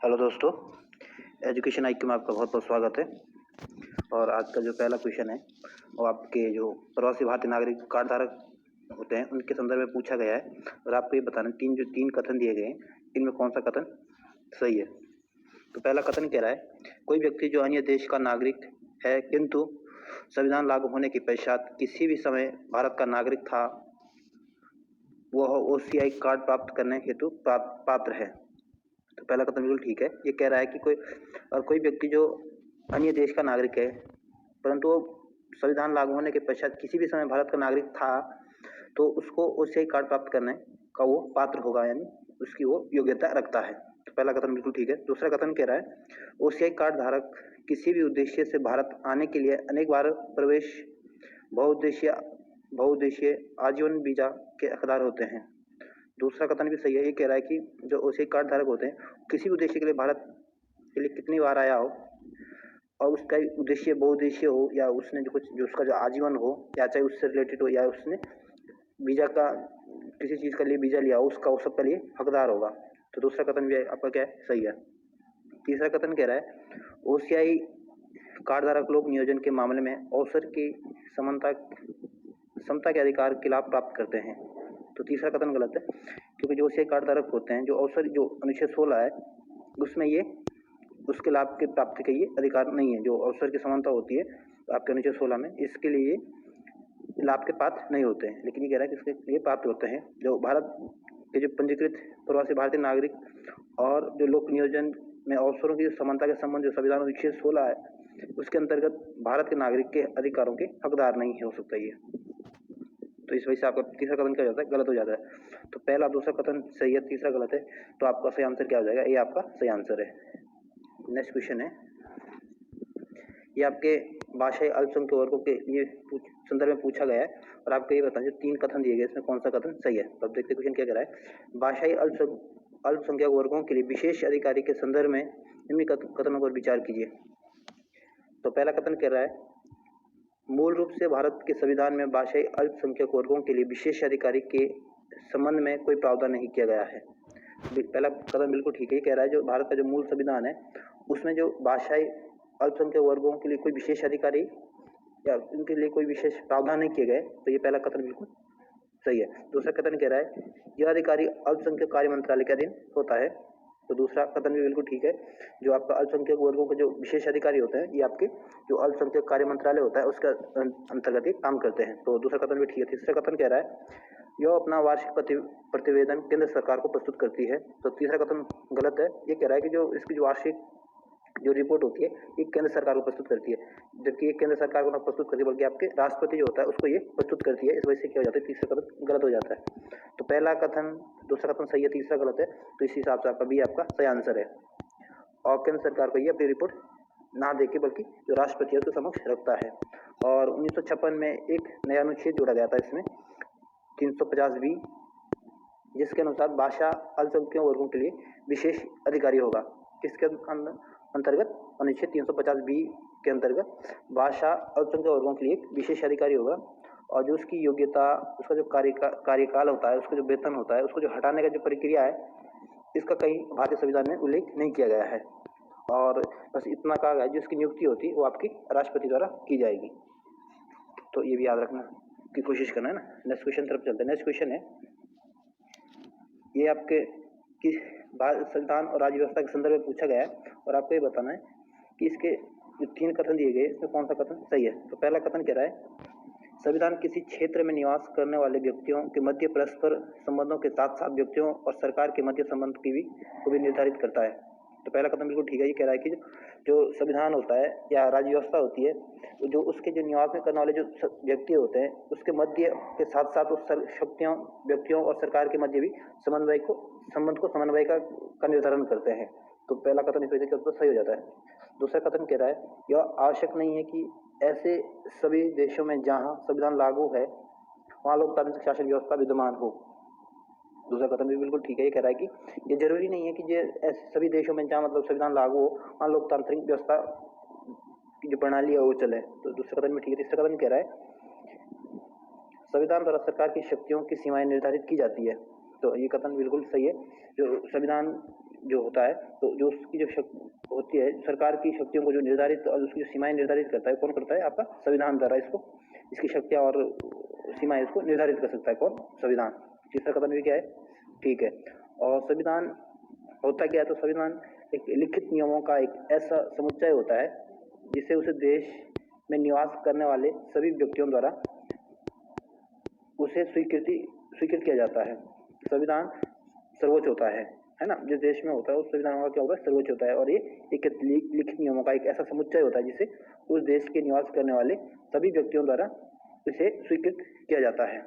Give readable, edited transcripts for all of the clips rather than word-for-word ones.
Hello दोस्तों, education IQ में आपका बहुत बहुत स्वागत है। और आज का जो पहला क्वेश्चन है वो आपके जो प्रवासी भारतीय नागरिक कार्ड धारक होते हैं उनके संदर्भ में पूछा गया है और आपको ये बताना तीन कथन दिए गए हैं, इनमें कौन सा कथन सही है। तो पहला कथन कह रहा है, कोई व्यक्ति जो अन्य देश का नागरिक है किंतु संविधान लागू होने के पश्चात किसी भी समय भारत का नागरिक था, वह OCI कार्ड प्राप्त करने हेतु पात्र है। तो पहला कथन बिल्कुल ठीक है। ये कह रहा है कि कोई व्यक्ति जो अन्य देश का नागरिक है परंतु वो संविधान लागू होने के पश्चात किसी भी समय भारत का नागरिक था तो उसको OCI कार्ड प्राप्त करने का वो पात्र होगा, यानी उसकी वो योग्यता रखता है। तो पहला कथन बिल्कुल ठीक है। दूसरा कथन कह रहा है, OCI कार्ड धारक किसी भी उद्देश्य से भारत आने के लिए अनेक बार प्रवेश बहुउद्देशीय आजीवन वीजा के हकदार होते हैं। दूसरा कथन भी सही है। ये कह रहा है कि जो OCI कार्ड धारक होते हैं किसी भी उद्देश्य के लिए भारत के लिए कितनी बार आया हो और उसका उद्देश्य बहुउद्देशीय हो या उसने जो उसका जो आजीवन हो या चाहे उससे रिलेटेड हो या उसने वीजा का किसी चीज़ के लिए वीजा लिया हो, उसका वो सबके लिए हकदार होगा। तो दूसरा कथन भी आपका क्या है, सही है। तीसरा कथन कह रहा है, OCI कार्ड धारक लोग नियोजन के मामले में अवसर की समता के अधिकार के लाभ प्राप्त करते हैं। तो तीसरा कथन गलत है, क्योंकि जो OCI कार्ड धारक होते हैं जो अवसर जो अनुच्छेद 16 है उसमें ये उसके लाभ के प्राप्ति का ये अधिकार नहीं है। जो अवसर की समानता होती है आपके अनुच्छेद 16 में, इसके लिए ये लाभ के पात्र नहीं होते हैं। लेकिन ये कह रहा है कि इसके लिए पात्र होते हैं जो भारत के जो पंजीकृत प्रवासी भारतीय नागरिक और जो लोक नियोजन में अवसरों की समानता के संबंध जो संविधान अनुच्छेद 16 है उसके अंतर्गत भारत के नागरिक के अधिकारों के हकदार नहीं हो सकता ये। तो इस वजह से आपका तीसरा कथन क्या हो जाता है, गलत हो जाता है। तो पहला दूसरा कथन सही है, तीसरा गलत है। तो आपका सही आंसर क्या हो जाएगा, ये आपका सही आंसर है। नेक्स्ट क्वेश्चन है, ये आपके भाषाई अल्पसंख्यक वर्गों के लिए संदर्भ में पूछा गया है और आपको ये बताएं जो तीन कथन दिए गए इसमें कौन सा कथन सही है। तो अब देखते क्वेश्चन क्या कह रहा है, भाषाई अल्पसंख्यक वर्गों के लिए विशेष अधिकारी के संदर्भ में निम्न कथनों पर विचार कीजिए। तो पहला कथन कह रहा है, मूल रूप से भारत के संविधान में भाषाई अल्पसंख्यक वर्गों के लिए विशेष अधिकारी के संबंध में कोई प्रावधान नहीं किया गया है। पहला कथन बिल्कुल ठीक है। कह रहा है जो भारत का जो मूल संविधान है उसमें जो भाषाई अल्पसंख्यक वर्गों के लिए कोई विशेष अधिकारी या उनके लिए कोई विशेष प्रावधान नहीं किए गए। तो ये पहला कथन बिल्कुल सही है। दूसरा कथन कह रहा है, यह अधिकारी अल्पसंख्यक कार्य मंत्रालय के अधीन होता है। तो दूसरा कथन भी बिल्कुल ठीक है। जो आपका अल्पसंख्यक वर्गों के जो विशेष अधिकारी होते हैं ये आपके जो अल्पसंख्यक कार्य मंत्रालय होता है उसका अंतर्गत ही काम करते हैं। तो दूसरा कथन भी ठीक है। तीसरा कथन कह रहा है, यह अपना वार्षिक प्रतिवेदन केंद्र सरकार को प्रस्तुत करती है। तो तीसरा कथन गलत है। ये कह रहा है कि जो इसकी जो वार्षिक जो रिपोर्ट होती है ये केंद्र सरकार को प्रस्तुत करती है, जबकि ये केंद्र सरकार को ना प्रस्तुत करती है बल्कि आपके राष्ट्रपति जो होता है उसको ये प्रस्तुत करती है। इस वजह से क्या हो जाता है, तीसरा कथन गलत हो जाता है। तो पहला कथन दूसरा कथन सही है, तीसरा गलत है। तो इस हिसाब से आपका भी आपका सही आंसर है। और केंद्र सरकार को ये अपनी रिपोर्ट ना देके बल्कि जो राष्ट्रपति है उसके समक्ष रखता है। और 1956 में एक नया अनुच्छेद जोड़ा गया था इसमें 350B, जिसके अनुसार भाषा अल्पसंख्यक वर्गों के लिए विशेष अधिकारी होगा। किसके अंतर्गत, अनुच्छेद 350B के अंतर्गत भाषा अल्पसंख्यक वर्गों के लिए एक विशेष अधिकारी होगा और जो उसकी योग्यता, उसका जो कार्यकाल होता है, उसका जो वेतन होता है, उसको जो हटाने का जो प्रक्रिया है, इसका कहीं भारतीय संविधान में उल्लेख नहीं किया गया है। और बस इतना कहा गया है जिसकी नियुक्ति होती है वो आपकी राष्ट्रपति द्वारा की जाएगी। तो ये भी याद रखना की कोशिश करना है ना। नेक्स्ट क्वेश्चन तरफ चलते हैं। नेक्स्ट क्वेश्चन है, ये आपके किस संविधान और राज्य व्यवस्था के संदर्भ में पूछा गया है और आपको ये बताना है कि इसके जो तीन कथन दिए गए इसमें कौन सा कथन सही है। तो पहला कथन कह रहा है, संविधान किसी क्षेत्र में निवास करने वाले व्यक्तियों के मध्य परस्पर संबंधों के साथ साथ व्यक्तियों और सरकार के मध्य संबंध की को भी निर्धारित करता है। तो पहला कथन बिल्कुल ठीक है। ये कह रहा है कि जो संविधान होता है या राज्य व्यवस्था होती है जो उसके जो निवास में करने वाले जो व्यक्ति होते हैं उसके मध्य के साथ साथ उस व्यक्तियों और सरकार के मध्य भी संबंध को समन्वय का निर्धारण करते हैं। तो पहला कथन इस वजह से सही हो जाता है। दूसरा कथन कह रहा है, यह आवश्यक नहीं है कि ऐसे सभी देशों में जहां संविधान लागू है वहां लोकतांत्रिक शासन व्यवस्था विद्यमान हो। दूसरा कथन भी बिल्कुल ठीक है। ये कह रहा है कि ये जरूरी नहीं है कि ये ऐसे सभी देशों में जहाँ मतलब संविधान लागू हो वहाँ लोकतांत्रिक व्यवस्था की जो प्रणाली है वो चले। तो दूसरा कथन भी ठीक है। तीसरा कथन कह रहा है, संविधान द्वारा सरकार की शक्तियों की सीमाएं निर्धारित की जाती है। तो ये कथन बिल्कुल सही है। जो संविधान जो होता है तो जो उसकी जो होती है सरकार की शक्तियों को जो निर्धारित और उसकी जो सीमाएं निर्धारित करता है, कौन करता है? आपका संविधान द्वारा इसको, इसकी शक्तियां और सीमाएं इसको निर्धारित कर सकता है, कौन? संविधान। तीसरा कथन भी क्या है? ठीक है। और संविधान होता क्या है? तो संविधान एक लिखित नियमों का एक ऐसा समुच्चय होता है जिसे उस देश में निवास करने वाले सभी व्यक्तियों द्वारा उसे स्वीकृत किया जाता है। संविधान सर्वोच्च होता है ना? जिस देश में होता है उस संविधान का क्या होता है? सर्वोच्च होता है। और ये एक लिखित नियमों का एक ऐसा समुच्चय होता है जिसे उस देश के निवास करने वाले सभी व्यक्तियों द्वारा इसे स्वीकृत किया जाता है।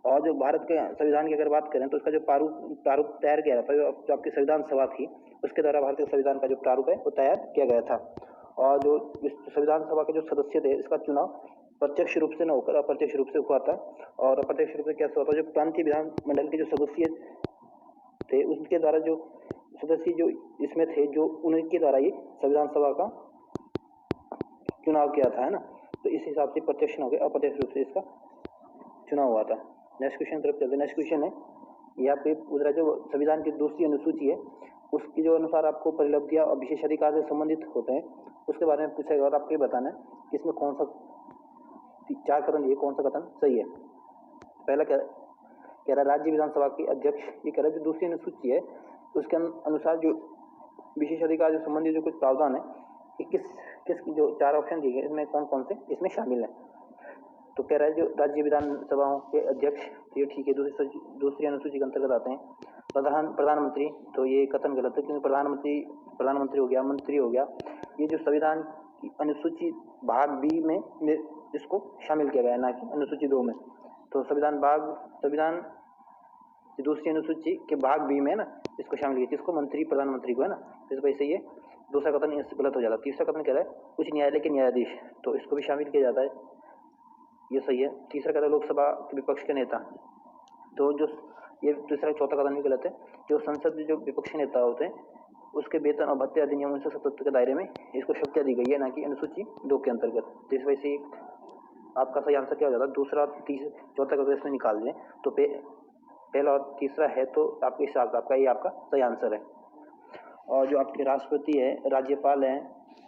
और जो भारत के संविधान की अगर बात करें तो उसका जो प्रारूप तैयार किया जाता है, जो आपकी संविधान सभा थी उसके द्वारा भारतीय संविधान का जो प्रारूप है वो तैयार किया गया था। और जो संविधान सभा के जो सदस्य थे इसका चुनाव प्रत्यक्ष रूप से न होकर अप्रत्यक्ष रूप से हुआ था। और अप्रत्यक्ष रूप से कैसे हुआ था? जो प्रांतीय विधानमंडल के जो सदस्य थे उनके द्वारा जो सदस्य जो इसमें थे, जो उनके द्वारा ये संविधान सभा का चुनाव किया था, है ना? तो इस हिसाब से प्रत्यक्ष न होकर अप्रत्यक्ष रूप से इसका चुनाव हुआ था। नेक्स्ट क्वेश्चन तरफ चलते हैं। नेक्स्ट क्वेश्चन है यहाँ पे उधर जो संविधान की दूसरी अनुसूची है उसकी जो अनुसार आपको परिलब्धियां और विशेष अधिकार से संबंधित होते हैं उसके बारे में पूछा गया और आपको ये बताना है कि इसमें कौन सा 4 कथन ये कौन सा कथन सही है। पहला कह रहा है राज्य विधानसभा के अध्यक्ष, ये कह रहा है जो दूसरी अनुसूची है उसके अनुसार जो विशेष अधिकार से संबंधित जो कुछ प्रावधान है कि किस जो 4 ऑप्शन दिए गए इसमें कौन कौन से इसमें शामिल है। तो कह रहा है जो राज्य विधानसभाओं के अध्यक्ष, ये ठीक है, दूसरी अनुसूची के अंतर्गत आते हैं। प्रधानमंत्री, तो ये कथन गलत है क्योंकि प्रधानमंत्री हो गया, मंत्री हो गया, ये जो संविधान की अनुसूची भाग बी में इसको शामिल किया गया है, ना कि अनुसूची 2 में। तो संविधान की दूसरी अनुसूची के भाग बी में ना इसको शामिल किया, किसको? मंत्री, प्रधानमंत्री को, है ना? इस वजह से ये दूसरा कथन गलत हो जाता है। तीसरा कथन कह रहा है उच्च न्यायालय के न्यायाधीश, तो इसको भी शामिल किया जाता है, ये सही है। तीसरा कहता है लोकसभा के विपक्ष के नेता, तो जो ये तीसरा चौथा कथन भी गलत है। जो संसद में जो विपक्षी नेता होते हैं उसके वेतन और भत्ते अधिनियम 1977 के दायरे में इसको शक्तियां दी गई है, ना कि अनुसूची 2 के अंतर्गत। तो इस वजह से आपका सही आंसर क्या हो जाता है? दूसरा, चौथा कथन इसमें निकाल दें तो पहला और तीसरा है, तो आपके हिसाब से आपका ये आपका सही आंसर है। और जो आपके राष्ट्रपति है, राज्यपाल हैं,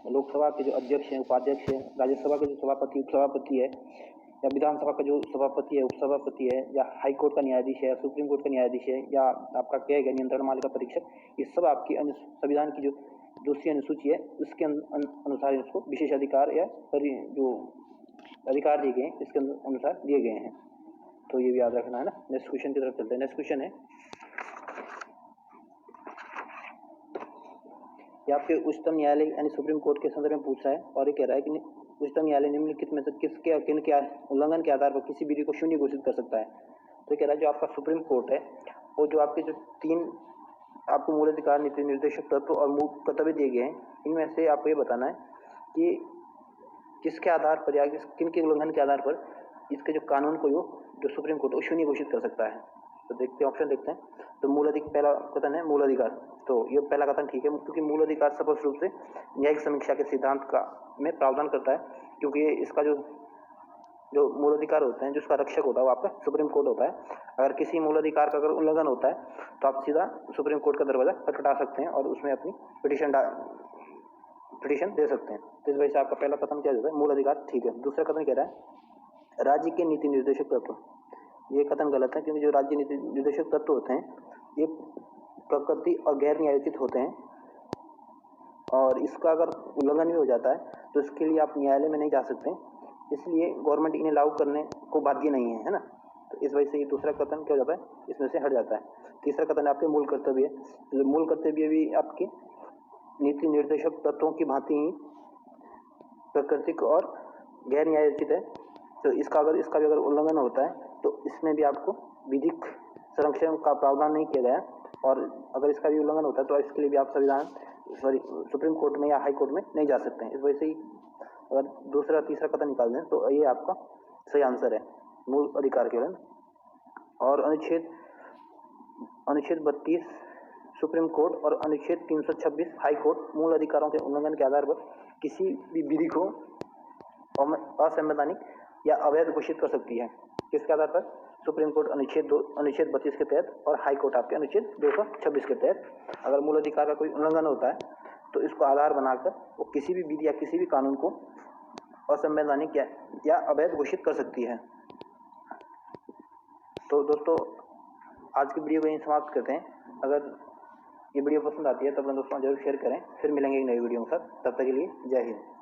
लोकसभा के जो अध्यक्ष हैं, उपाध्यक्ष हैं, राज्यसभा के जो सभापति उपसभापति है, या विधानसभा का जो सभापति है, उपसभापति है, या हाई कोर्ट का न्यायाधीश है, सुप्रीम कोर्ट का न्यायाधीश है, या आपका क्या है नियंत्रण मालिका परीक्षक, ये सब आपकी संविधान की जो दूसरी अनुसूची है उसके अनुसार इसको विशेष अधिकार या जो अधिकार दिए गए इसके अनुसार दिए गए हैं। तो ये भी याद रखना है ना। नेक्स्ट क्वेश्चन की तरफ चलते हैं। नेक्स्ट क्वेश्चन है ये आपके उच्चतम न्यायालय यानी सुप्रीम कोर्ट के संदर्भ में पूछा है और ये कह रहा है कि उच्चतम न्यायालय निम्नलिखित में से किन के उल्लंघन के आधार पर किसी विधि को शून्य घोषित कर सकता है। तो कह रहा है जो आपका सुप्रीम कोर्ट है वो जो आपके जो 3 आपको मूल अधिकार, नीति निर्देशक तत्व और मूल कर्तव्य दिए गए हैं, इनमें से आपको ये बताना है कि किसके आधार पर या किन के उल्लंघन के आधार पर इसके जो कानून को जो सुप्रीम कोर्ट शून्य घोषित कर सकता है। तो देखते हैं, ऑप्शन देखते हैं। तो मूल अधिकार, पहला कथन है मूल अधिकार, तो ये पहला कथन ठीक है क्योंकि मूल अधिकार स्पष्ट रूप से न्यायिक समीक्षा के सिद्धांत का में प्रावधान करता है, क्योंकि इसका जो मूल अधिकार होते हैं, जो उसका रक्षक होता है वो आपका सुप्रीम कोर्ट होता है। अगर किसी मूल अधिकार का अगर उल्लंघन होता है तो आप सीधा सुप्रीम कोर्ट का दरवाजा खटखटा सकते हैं और उसमें अपनी पिटीशन दे सकते हैं। तो इस वजह से आपका पहला कथन क्या होता है? मूल अधिकार ठीक है। दूसरा कथन कह रहा है राज्य के नीति निर्देशक तत्व, ये कथन गलत है क्योंकि जो राज्य नीति निर्देशक तत्व होते हैं ये प्रकृति और गैर न्यायोचित होते हैं और इसका अगर उल्लंघन भी हो जाता है तो इसके लिए आप न्यायालय में नहीं जा सकते, इसलिए गवर्नमेंट इन्हें लागू करने को बाध्य नहीं है, है ना। तो इस वजह से ये दूसरा कथन क्या हो जाता है? इसमें से हट जाता है। तीसरा कथन आपके मूल कर्तव्य, तो मूल कर्तव्य भी आपके नीति निर्देशक तत्वों की भांति ही प्राकृतिक और गैर न्यायोचित है। तो इसका भी अगर उल्लंघन होता है तो इसमें भी आपको विधिक संरक्षण का प्रावधान नहीं किया गया, और अगर इसका भी उल्लंघन होता है तो इसके लिए भी आप सुप्रीम कोर्ट में या हाई कोर्ट में नहीं जा सकते हैं। इस वजह से अगर दूसरा तीसरा कथन निकाल दें तो ये आपका सही आंसर है, मूल अधिकार केवल। और अनुच्छेद 32 सुप्रीम कोर्ट और अनुच्छेद 326 हाई कोर्ट मूल अधिकारों के उल्लंघन के आधार पर किसी भी विधि को असंवैधानिक या अवैध घोषित कर सकती है। किसके आधार पर? सुप्रीम कोर्ट अनुच्छेद 32 के तहत और हाई कोर्ट आपके अनुच्छेद 226 के तहत अगर मूल अधिकार का कोई उल्लंघन होता है तो इसको आधार बनाकर वो किसी भी विधि या किसी भी कानून को असंवैधानिक या अवैध घोषित कर सकती है। तो दोस्तों आज की वीडियो को यहीं समाप्त करते हैं। अगर ये वीडियो पसंद आती है तो अपने दोस्तों जरूर शेयर करें। फिर मिलेंगे एक नई वीडियो के साथ, तब तक के लिए जय हिंद।